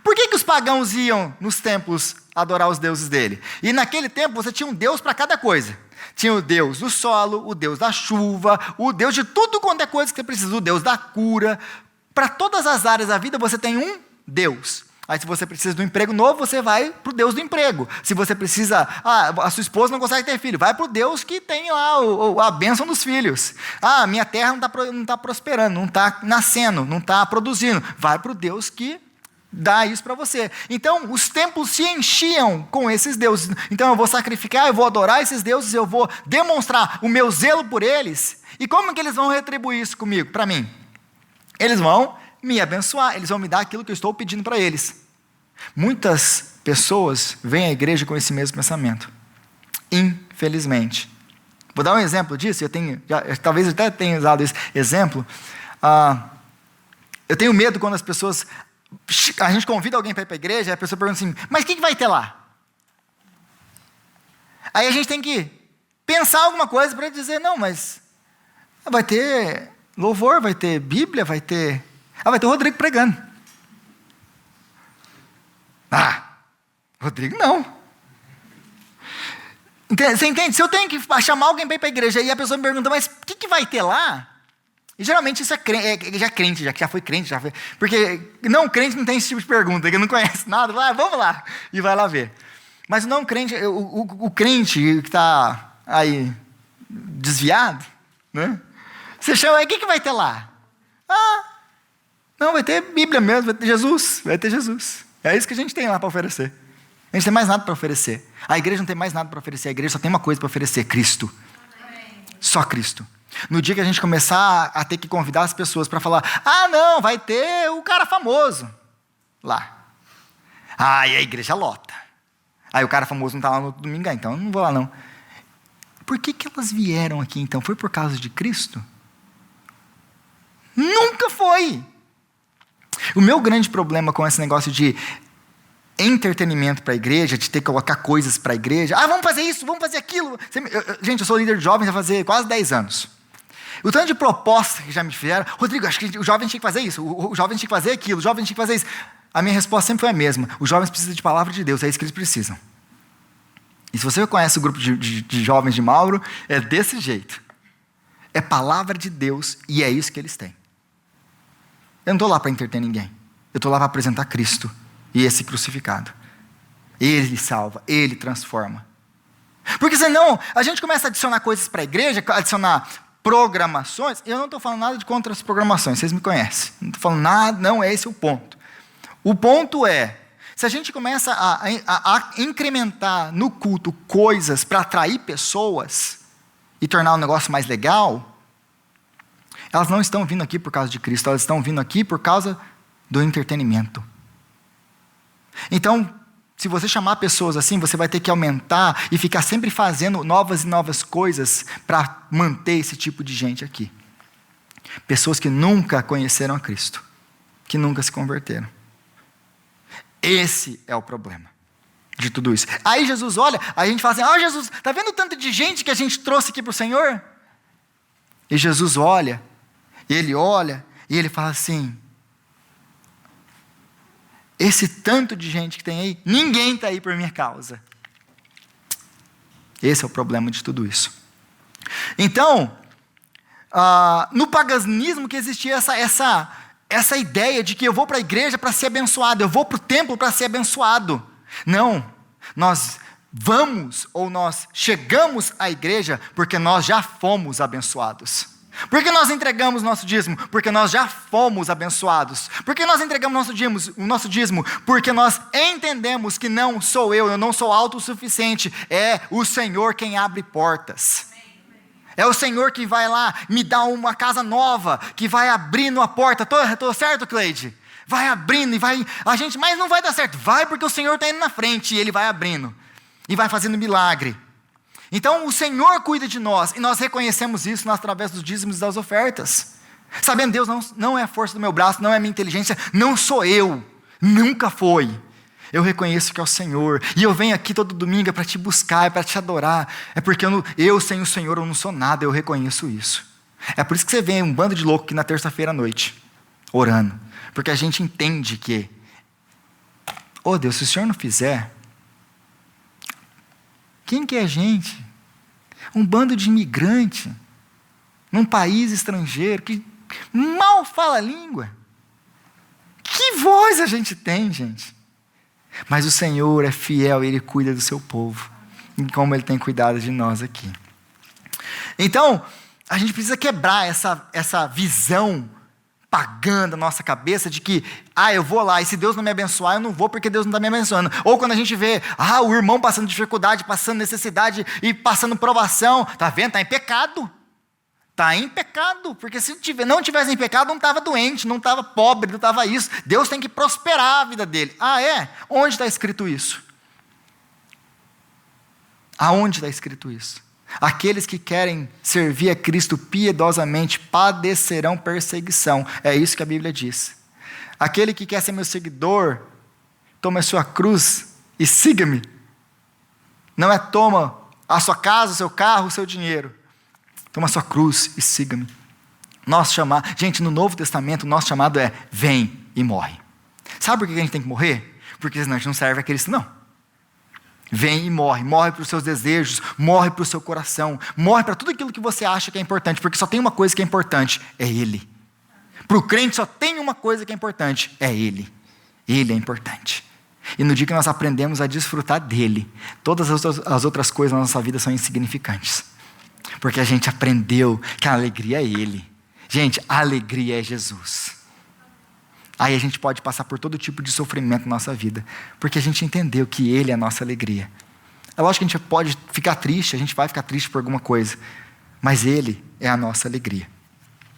Por que os pagãos iam nos templos adorar os deuses dele? E naquele tempo você tinha um deus para cada coisa. Tinha o deus do solo, o deus da chuva, o deus de tudo quanto é coisa que você precisa, o deus da cura. Para todas as áreas da vida você tem um deus. Aí se você precisa de um emprego novo, você vai para o Deus do emprego. Se você precisa, a sua esposa não consegue ter filho, vai para o Deus que tem lá a bênção dos filhos. Minha terra não está prosperando, não está nascendo, não está produzindo. Vai para o Deus que dá isso para você. Então os templos se enchiam com esses deuses. Então eu vou sacrificar, eu vou adorar esses deuses, eu vou demonstrar o meu zelo por eles. E como que eles vão retribuir isso comigo, para mim? Eles vão me abençoar, eles vão me dar aquilo que eu estou pedindo para eles. Muitas pessoas vêm à igreja com esse mesmo pensamento, infelizmente. Vou dar um exemplo disso, talvez eu até tenha usado esse exemplo. Eu tenho medo quando a gente convida alguém para ir para a igreja, e a pessoa pergunta assim, mas o que vai ter lá? Aí a gente tem que pensar alguma coisa para dizer, não, mas vai ter louvor, vai ter Bíblia, vai ter o Rodrigo pregando. Rodrigo não. Você entende? Se eu tenho que chamar alguém para ir para a igreja e a pessoa me pergunta, mas o que vai ter lá? E geralmente isso já crente, já foi crente, já foi. Porque não crente não tem esse tipo de pergunta, que não conhece nada, vamos lá, e vai lá ver. Mas o não crente, o crente que está aí desviado, né? Você chama, o que vai ter lá? Não, vai ter Bíblia mesmo, vai ter Jesus. É isso que a gente tem lá para oferecer. A gente tem mais nada para oferecer. A igreja não tem mais nada para oferecer, a igreja só tem uma coisa para oferecer, Cristo. Amém. Só Cristo. No dia que a gente começar a ter que convidar as pessoas para falar, não, vai ter o cara famoso lá. E a igreja lota. Aí o cara famoso não está lá no domingo, então eu não vou lá não. por que elas vieram aqui então? Foi por causa de Cristo? Nunca foi! O meu grande problema com esse negócio de entretenimento para a igreja, de ter que colocar coisas para a igreja, vamos fazer isso, vamos fazer aquilo. Gente, eu sou líder de jovens há fazer quase 10 anos. O tanto de propostas que já me fizeram, Rodrigo, acho que o jovem tinha que fazer isso, o jovem tinha que fazer aquilo, o jovem tinha que fazer isso. A minha resposta sempre foi a mesma: os jovens precisam de palavra de Deus, é isso que eles precisam. E se você conhece o grupo de jovens de Mauro, é desse jeito. É palavra de Deus e é isso que eles têm. Eu não estou lá para entreter ninguém, eu estou lá para apresentar Cristo e esse crucificado. Ele salva, Ele transforma. Porque senão a gente começa a adicionar coisas para a igreja, adicionar programações. Eu não estou falando nada de contra as programações, vocês me conhecem. Não estou falando nada, não é esse o ponto. O ponto é, se a gente começa a incrementar no culto coisas para atrair pessoas e tornar o negócio mais legal, elas não estão vindo aqui por causa de Cristo, elas estão vindo aqui por causa do entretenimento. Então, se você chamar pessoas assim, você vai ter que aumentar e ficar sempre fazendo novas e novas coisas para manter esse tipo de gente aqui. Pessoas que nunca conheceram a Cristo, que nunca se converteram. Esse é o problema de tudo isso. Aí Jesus olha, aí a gente fala assim: Jesus, está vendo o tanto de gente que a gente trouxe aqui para o Senhor? E Jesus olha, e ele fala assim: esse tanto de gente que tem aí, ninguém está aí por minha causa. Esse é o problema de tudo isso. Então, no paganismo que existia essa ideia de que eu vou para a igreja para ser abençoado, eu vou para o templo para ser abençoado. Não, nós vamos ou nós chegamos à igreja porque nós já fomos abençoados. Por que nós entregamos nosso dízimo? Porque nós já fomos abençoados. Por que nós entregamos o nosso dízimo? Porque nós entendemos que não sou eu não sou autossuficiente, é o Senhor quem abre portas. É o Senhor que vai lá me dar uma casa nova, que vai abrindo a porta. Tô certo, Cleide? Vai abrindo e vai, mas não vai dar certo. Vai, porque o Senhor está indo na frente e Ele vai abrindo. E vai fazendo milagre. Então o Senhor cuida de nós, e nós reconhecemos isso através dos dízimos e das ofertas. Sabendo, Deus não é a força do meu braço, não é a minha inteligência, não sou eu, nunca foi. Eu reconheço que é o Senhor, e eu venho aqui todo domingo para te buscar, para te adorar. É porque eu sem o Senhor eu não sou nada, eu reconheço isso. É por isso que você vê um bando de louco aqui na terça-feira à noite, orando. Porque a gente entende que, Deus, se o Senhor não fizer, quem que é a gente? Um bando de imigrante, num país estrangeiro, que mal fala a língua. Que voz a gente tem, gente? Mas o Senhor é fiel, Ele cuida do seu povo, e como Ele tem cuidado de nós aqui. Então, a gente precisa quebrar essa visão pagã da nossa cabeça de que, eu vou lá, e se Deus não me abençoar, eu não vou porque Deus não está me abençoando. Ou quando a gente vê, o irmão passando dificuldade, passando necessidade e passando provação, tá vendo? Está em pecado. Está em pecado, porque se não tivesse em pecado, não estava doente, não estava pobre, não estava isso. Deus tem que prosperar a vida dele. É? Onde está escrito isso? Aonde está escrito isso? Aqueles que querem servir a Cristo piedosamente padecerão perseguição. É isso que a Bíblia diz. Aquele que quer ser meu seguidor, tome a sua cruz e siga-me. Não é toma a sua casa, o seu carro, o seu dinheiro. Toma a sua cruz e siga-me. Gente, no Novo Testamento, o nosso chamado é: vem e morre. Sabe por que a gente tem que morrer? Porque senão a gente não serve a Cristo, não. Vem e morre para os seus desejos, morre para o seu coração, morre para tudo aquilo que você acha que é importante, porque só tem uma coisa que é importante, é Ele. Para o crente só tem uma coisa que é importante, é Ele. Ele é importante. E no dia que nós aprendemos a desfrutar dEle, todas as outras coisas na nossa vida são insignificantes. Porque a gente aprendeu que a alegria é Ele. Gente, a alegria é Jesus. Aí a gente pode passar por todo tipo de sofrimento na nossa vida, porque a gente entendeu que Ele é a nossa alegria. É lógico que a gente pode ficar triste, a gente vai ficar triste por alguma coisa, mas Ele é a nossa alegria.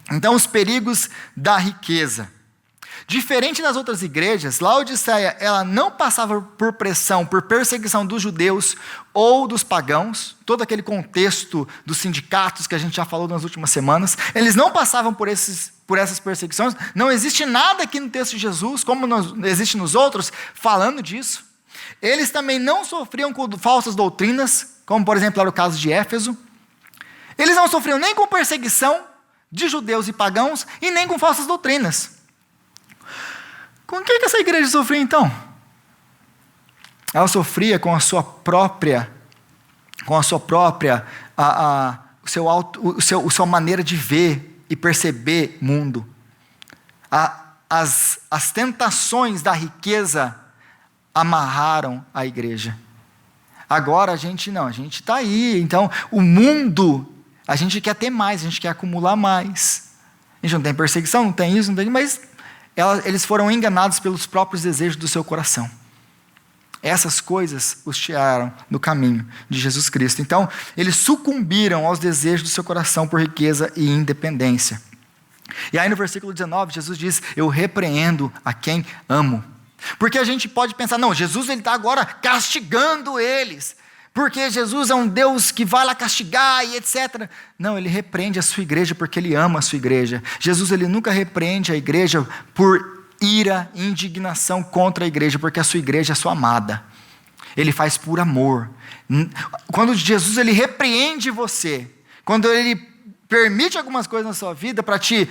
Então, os perigos da riqueza. Diferente das outras igrejas, Laodiceia, ela não passava por pressão, por perseguição dos judeus ou dos pagãos, todo aquele contexto dos sindicatos que a gente já falou nas últimas semanas, eles não passavam por essas perseguições, não existe nada aqui no texto de Jesus, como existe nos outros, falando disso. Eles também não sofriam com falsas doutrinas, como por exemplo era o caso de Éfeso. Eles não sofriam nem com perseguição de judeus e pagãos, e nem com falsas doutrinas. Com o que essa igreja sofria então? Ela sofria com a sua própria sua maneira de ver e perceber mundo. As tentações da riqueza amarraram a igreja. Agora a gente está aí, então o mundo, a gente quer ter mais, a gente quer acumular mais. A gente não tem perseguição, não tem isso, não tem, mas eles foram enganados pelos próprios desejos do seu coração. Essas coisas os tiraram do caminho de Jesus Cristo. Então, eles sucumbiram aos desejos do seu coração por riqueza e independência. E aí no versículo 19, Jesus diz: eu repreendo a quem amo. Porque a gente pode pensar, não, Jesus está agora castigando eles, porque Jesus é um Deus que vai lá castigar e etc. Não, ele repreende a sua igreja porque ele ama a sua igreja. Jesus, ele nunca repreende a igreja por ira e indignação contra a igreja, porque a sua igreja é sua amada. Ele faz por amor. Quando Jesus, ele repreende você, quando ele permite algumas coisas na sua vida para te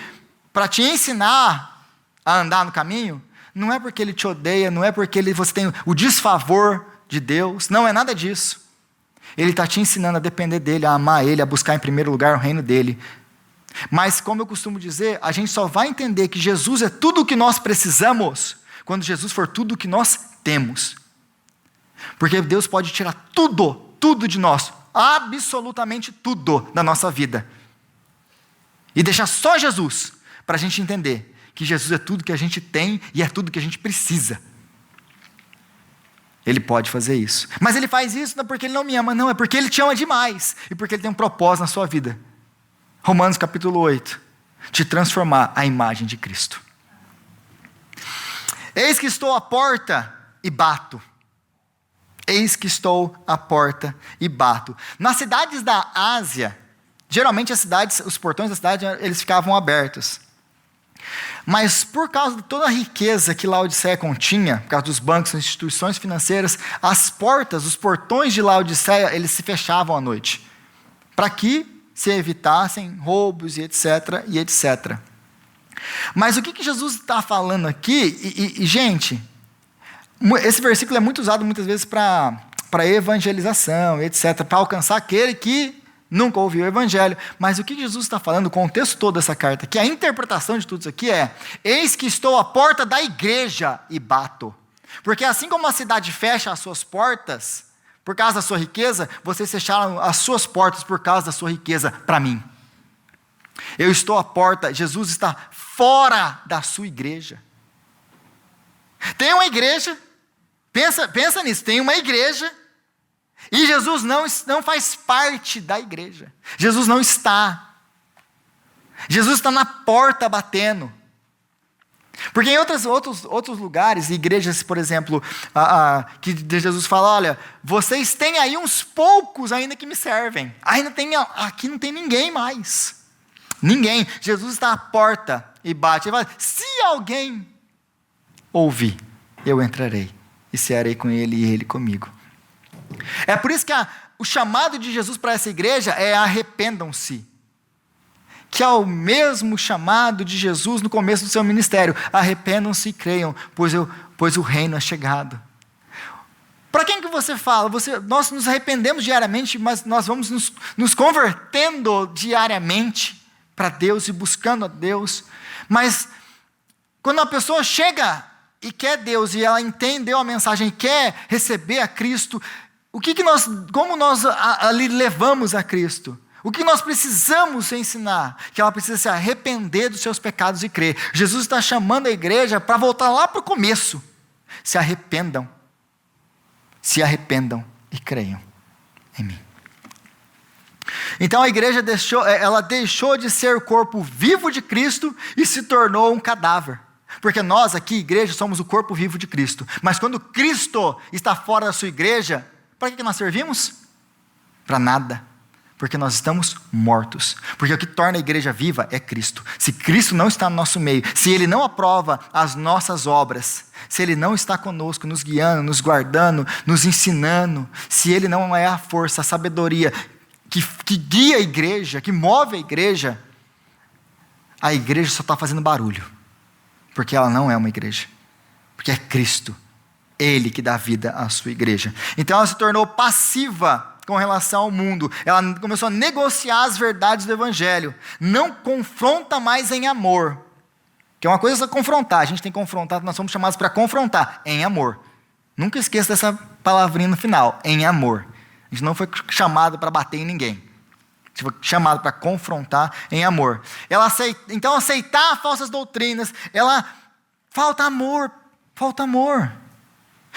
ensinar a andar no caminho, não é porque ele te odeia, não é porque você tem o desfavor de Deus, não é nada disso. Ele está te ensinando a depender dele, a amar ele, a buscar em primeiro lugar o reino dele. Mas, como eu costumo dizer, a gente só vai entender que Jesus é tudo o que nós precisamos quando Jesus for tudo o que nós temos. Porque Deus pode tirar tudo de nós, absolutamente tudo da nossa vida, e deixar só Jesus, para a gente entender que Jesus é tudo que a gente tem e é tudo que a gente precisa. Ele pode fazer isso. Mas ele faz isso não é porque ele não me ama, não, é porque ele te ama demais e porque ele tem um propósito na sua vida. Romanos capítulo 8, te transformar à imagem de Cristo. Eis que estou à porta e bato. Eis que estou à porta e bato. Nas cidades da Ásia, geralmente os portões da cidade, eles ficavam abertos. Mas por causa de toda a riqueza que Laodiceia continha, por causa dos bancos, das instituições financeiras, as portas, os portões de Laodiceia, eles se fechavam à noite, para que se evitassem roubos e etc, e etc. Mas o que Jesus está falando aqui, gente, esse versículo é muito usado muitas vezes para evangelização, etc, para alcançar aquele que nunca ouviu o evangelho. Mas o que Jesus está falando, o contexto todo dessa carta, que a interpretação de tudo isso aqui é: eis que estou à porta da igreja e bato. Porque assim como a cidade fecha as suas portas por causa da sua riqueza, vocês fecharam as suas portas por causa da sua riqueza para mim. Eu estou à porta, Jesus está fora da sua igreja. Tem uma igreja, pensa nisso, tem uma igreja, e Jesus não faz parte da igreja. Jesus não está. Jesus está na porta batendo. Porque em outros lugares, igrejas, por exemplo, que Jesus fala: olha, vocês têm aí uns poucos ainda que me servem. Aqui não tem ninguém mais. Ninguém. Jesus está à porta e bate. Ele fala: se alguém ouvir, eu entrarei e cearei com ele e ele comigo. É por isso que o chamado de Jesus para essa igreja é: arrependam-se. Que é o mesmo chamado de Jesus no começo do seu ministério: arrependam-se e creiam, pois o reino é chegado. Para quem que você fala? Nós nos arrependemos diariamente, mas nós vamos nos convertendo diariamente para Deus e buscando a Deus. Mas quando a pessoa chega e quer Deus, e ela entendeu a mensagem e quer receber a Cristo, como nós ali levamos a Cristo? O que nós precisamos ensinar? Que ela precisa se arrepender dos seus pecados e crer. Jesus está chamando a igreja para voltar lá para o começo. Se arrependam e creiam em mim. Então a igreja deixou de ser o corpo vivo de Cristo e se tornou um cadáver. Porque nós aqui, igreja, somos o corpo vivo de Cristo. Mas quando Cristo está fora da sua igreja, para que nós servimos? Para nada. Porque nós estamos mortos. Porque o que torna a igreja viva é Cristo. Se Cristo não está no nosso meio, se Ele não aprova as nossas obras, se Ele não está conosco, nos guiando, nos guardando, nos ensinando, se Ele não é a força, a sabedoria que guia a igreja, que move a igreja só está fazendo barulho. Porque ela não é uma igreja. Porque é Cristo. Ele que dá vida à sua igreja. Então ela se tornou passiva com relação ao mundo. Ela começou a negociar as verdades do evangelho. Não confronta mais em amor. Que é uma coisa é confrontar. A gente tem que confrontar, nós somos chamados para confrontar em amor. Nunca esqueça dessa palavrinha no final, em amor. A gente não foi chamado para bater em ninguém. A gente foi chamado para confrontar em amor. Então aceitar falsas doutrinas, falta amor.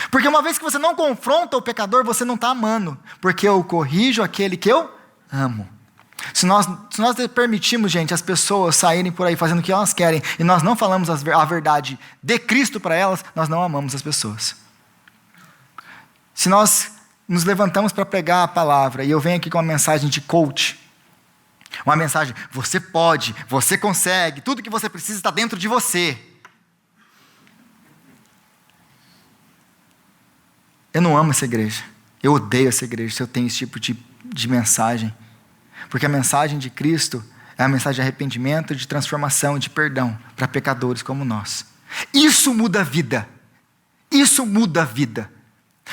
Porque uma vez que você não confronta o pecador, você não está amando. Porque eu corrijo aquele que eu amo. Se nós permitimos, gente, as pessoas saírem por aí fazendo o que elas querem, e nós não falamos a verdade de Cristo para elas, nós não amamos as pessoas. Se nós nos levantamos para pregar a palavra, e eu venho aqui com uma mensagem de coach, uma mensagem, você pode, você consegue, tudo que você precisa está dentro de você. Eu não amo essa igreja. Eu odeio essa igreja se eu tenho esse tipo de mensagem. Porque a mensagem de Cristo é a mensagem de arrependimento, de transformação, de perdão para pecadores como nós. Isso muda a vida. Isso muda a vida.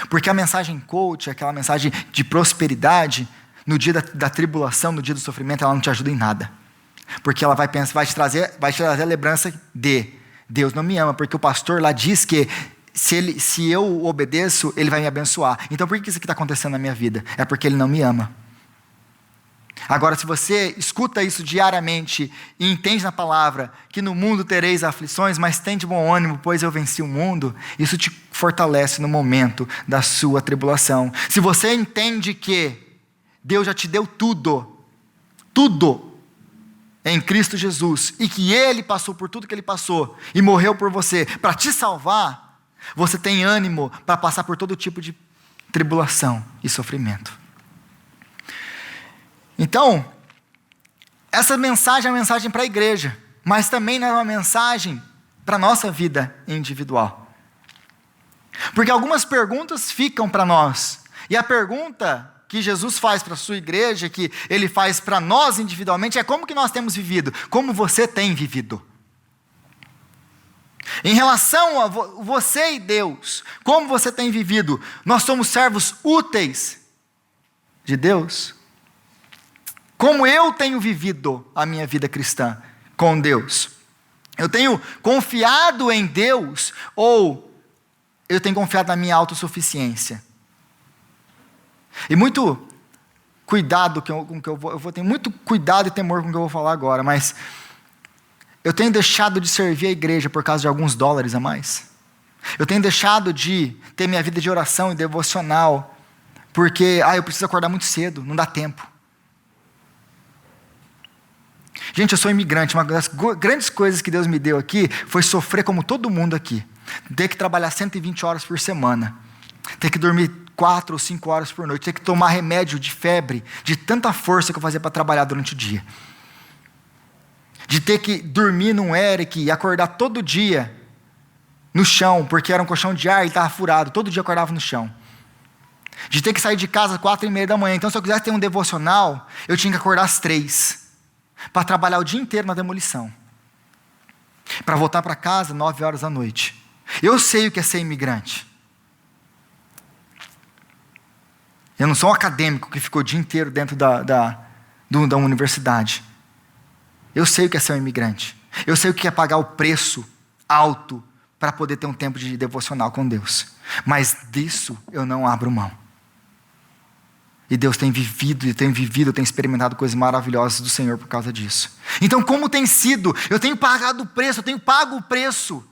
Porque a mensagem coach, aquela mensagem de prosperidade, no dia da tribulação, no dia do sofrimento, ela não te ajuda em nada. Porque ela vai te trazer a lembrança de Deus não me ama, porque o pastor lá diz que se eu obedeço, Ele vai me abençoar. Então por que isso aqui está acontecendo na minha vida? É porque Ele não me ama. Agora, se você escuta isso diariamente e entende na palavra que no mundo tereis aflições, mas tem de bom ânimo, pois eu venci o mundo, isso te fortalece no momento da sua tribulação. Se você entende que Deus já te deu tudo em Cristo Jesus, e que Ele passou por tudo que Ele passou, e morreu por você, para te salvar, você tem ânimo para passar por todo tipo de tribulação e sofrimento. Então, essa mensagem é uma mensagem para a igreja, mas também é uma mensagem para a nossa vida individual. Porque algumas perguntas ficam para nós, e a pergunta que Jesus faz para a sua igreja, que Ele faz para nós individualmente, é como que nós temos vivido, como você tem vivido. Em relação a você e Deus, como você tem vivido? Nós somos servos úteis de Deus? Como eu tenho vivido a minha vida cristã com Deus? Eu tenho confiado em Deus ou eu tenho confiado na minha autossuficiência? E muito cuidado com o que eu vou ter muito cuidado e temor com o que eu vou falar agora, mas eu tenho deixado de servir a igreja por causa de alguns dólares a mais. Eu tenho deixado de ter minha vida de oração e devocional porque eu preciso acordar muito cedo, não dá tempo. Gente, eu sou imigrante, uma das grandes coisas que Deus me deu aqui foi sofrer como todo mundo aqui. Ter que trabalhar 120 horas por semana, ter que dormir 4 ou 5 horas por noite, ter que tomar remédio de febre, de tanta força que eu fazia para trabalhar durante o dia. De ter que dormir num Eric e acordar todo dia no chão, porque era um colchão de ar e estava furado, todo dia eu acordava no chão. De ter que sair de casa às 4:30 da manhã, então se eu quisesse ter um devocional, eu tinha que acordar às 3, para trabalhar o dia inteiro na demolição, para voltar para casa 9 horas da noite. Eu sei o que é ser imigrante. Eu não sou um acadêmico que ficou o dia inteiro dentro da universidade. Eu sei o que é ser um imigrante. Eu sei o que é pagar o preço alto para poder ter um tempo de devocional com Deus. Mas disso eu não abro mão. E Deus tem vivido, eu tenho experimentado coisas maravilhosas do Senhor por causa disso. Então, como tem sido? Eu tenho pagado o preço, eu tenho pago o preço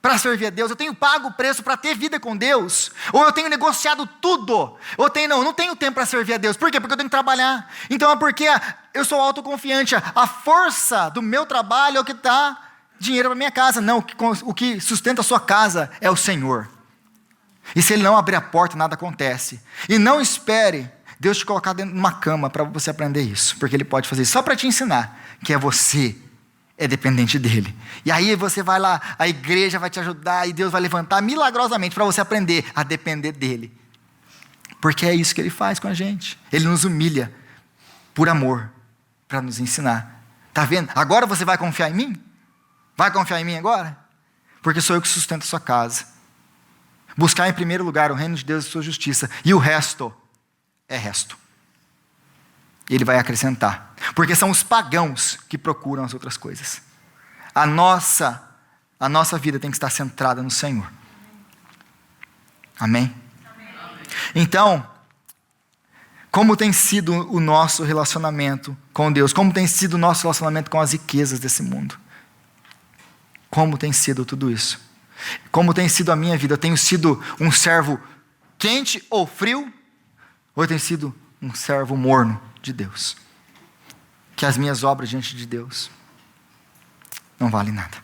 para servir a Deus, eu tenho pago o preço para ter vida com Deus, ou eu tenho negociado tudo, ou eu não tenho tempo para servir a Deus. Por quê? Porque eu tenho que trabalhar. Então é porque eu sou autoconfiante, a força do meu trabalho é o que está dinheiro para minha casa. Não, o que sustenta a sua casa é o Senhor. E se Ele não abrir a porta, nada acontece. E não espere Deus te colocar dentro de uma cama para você aprender isso, porque Ele pode fazer isso só para te ensinar que você é dependente dEle. E aí você vai lá, a igreja vai te ajudar e Deus vai levantar milagrosamente para você aprender a depender dEle. Porque é isso que Ele faz com a gente. Ele nos humilha por amor, para nos ensinar. Está vendo? Agora você vai confiar em mim? Vai confiar em mim agora? Porque sou eu que sustento a sua casa. Buscar em primeiro lugar o reino de Deus e sua justiça. E o resto é resto. Ele vai acrescentar. Porque são os pagãos que procuram as outras coisas. A nossa vida tem que estar centrada no Senhor. Amém? Então, como tem sido o nosso relacionamento com Deus? Como tem sido o nosso relacionamento com as riquezas desse mundo? Como tem sido tudo isso? Como tem sido a minha vida? Eu tenho sido um servo quente ou frio? Ou eu tenho sido um servo morno de Deus? Que as minhas obras diante de Deus não valem nada.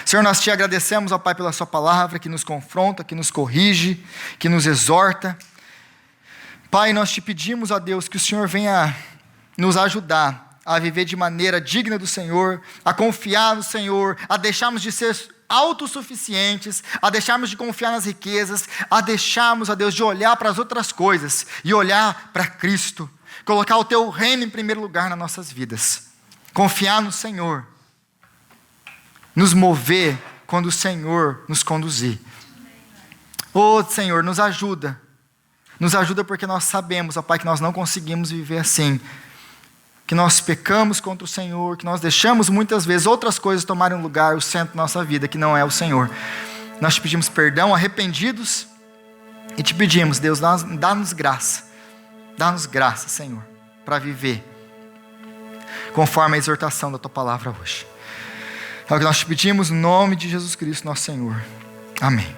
Senhor, nós te agradecemos, ó Pai, pela sua palavra que nos confronta, que nos corrige, que nos exorta. Pai, nós te pedimos, ó Deus, que o Senhor venha nos ajudar a viver de maneira digna do Senhor, a confiar no Senhor, a deixarmos de ser autossuficientes, a deixarmos de confiar nas riquezas, a deixarmos, ó Deus, de olhar para as outras coisas e olhar para Cristo, colocar o teu reino em primeiro lugar nas nossas vidas, confiar no Senhor, nos mover quando o Senhor nos conduzir. Ô Senhor, nos ajuda porque nós sabemos, ó Pai, que nós não conseguimos viver assim, que nós pecamos contra o Senhor, que nós deixamos muitas vezes outras coisas tomarem lugar, o centro da nossa vida, que não é o Senhor. Nós te pedimos perdão, arrependidos, e te pedimos, Deus, dá-nos graça, Senhor, para viver conforme a exortação da tua palavra hoje. É o que nós te pedimos, no nome de Jesus Cristo, nosso Senhor. Amém.